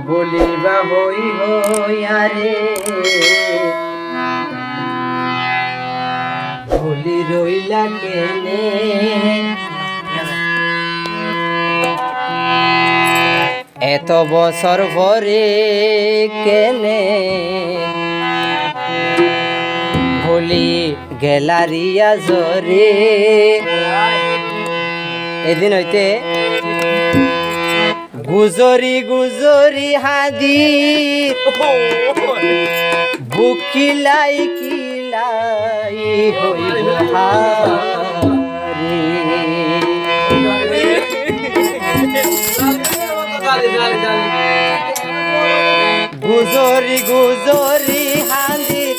বলিবা হই হইয়ারে ভুলি রইলা কেনে এত বছর পরে কেনে ভুলি গেলারিয়া জরে এদিন হইতে গুজরি গুজরি হাদির বুকিলাই কিলাই হইল গুজরি গুজরি হাদির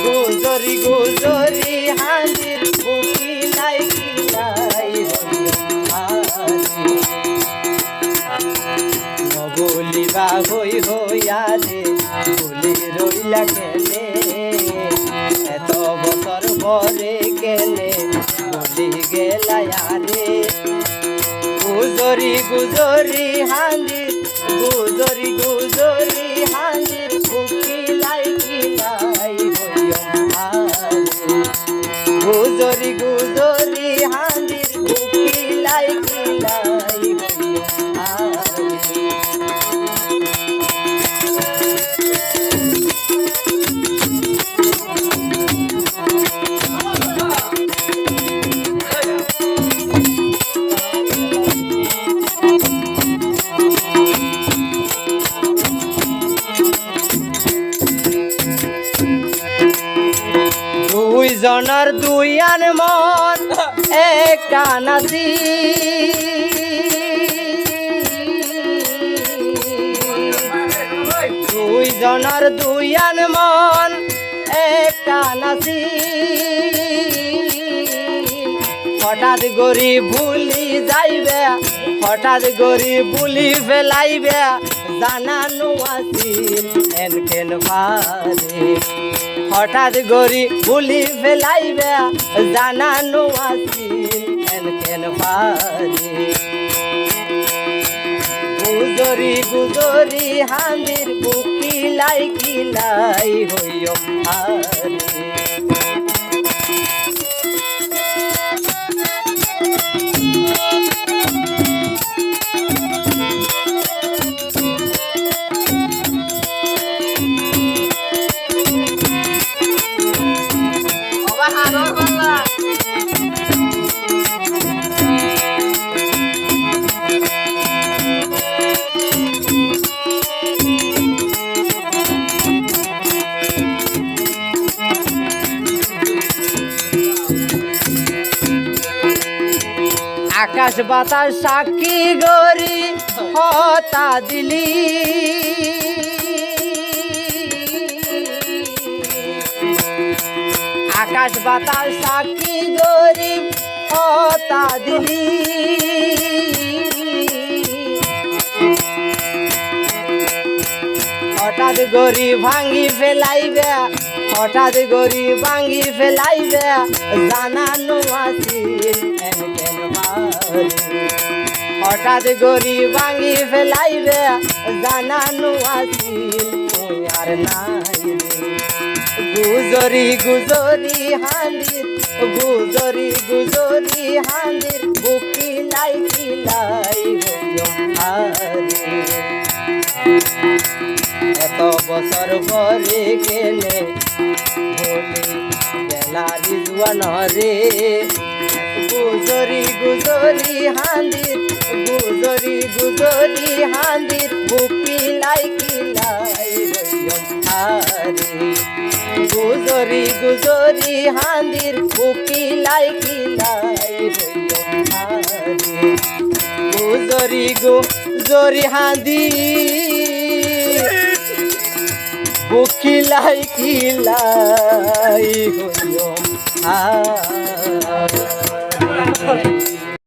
গুজরি গুজরি হাদির বুকিলাই কিলাই বলিবা হই হইয়ারে ভুলি রইলা কেনে এত বছর পরে কেনে বলি গেলায়ারে গুজরি গুজরি হাঁদির গুজরি গুজরি হাঁদির বুকিলাই কিলাই গুজরি গুজরি হাঁদির বুকিলাই কিলাই দুই জনের দুই আন মন একটা নাসি দুই জনের দুই আন মন একটা নাসি হঠাৎ গরি ভুলি যাইবে হঠাৎ গরি ভুলি ফেলাইবে জানানো আসিল এন কেন পারে হঠাৎ গরি ভুলি ফেলাইবে জানানো আসিল এন কেন পারে গুজরি গুজরি হাঁদির বুকিলাই কিলাই হইও হারে আকাশ বাতাস সাক্ষী গরি হতা দিলি আকাশ বাতাস সাক্ষী গরি হতা দিলি হঠাৎ গরি ভাঙ্গি ফেলাইবে হঠাৎ গরি ভাঙ্গি ফেলাইবে জানানো আসিল হঠাৎ গরি ভাঙ্গি ফেলাইবে জানানো আসিল আর নাই গুজরি গুজরি হাঁদির গুজরি গুজরি হাঁদির বুকিলাই কিলাই হারে এত বছর পরে কেনে বলি গেলারি জুয়ান রে গুজরি গুজরি হাঁদির গুজরি গুজরি হাঁদির বুকিলাই কিলাই হারে গুজরি গুজরি হাঁদির বুকিলাই কিলাই হারে গুজরি গুজরি হাঁদির বুকিলাই কিলাই হইও হারে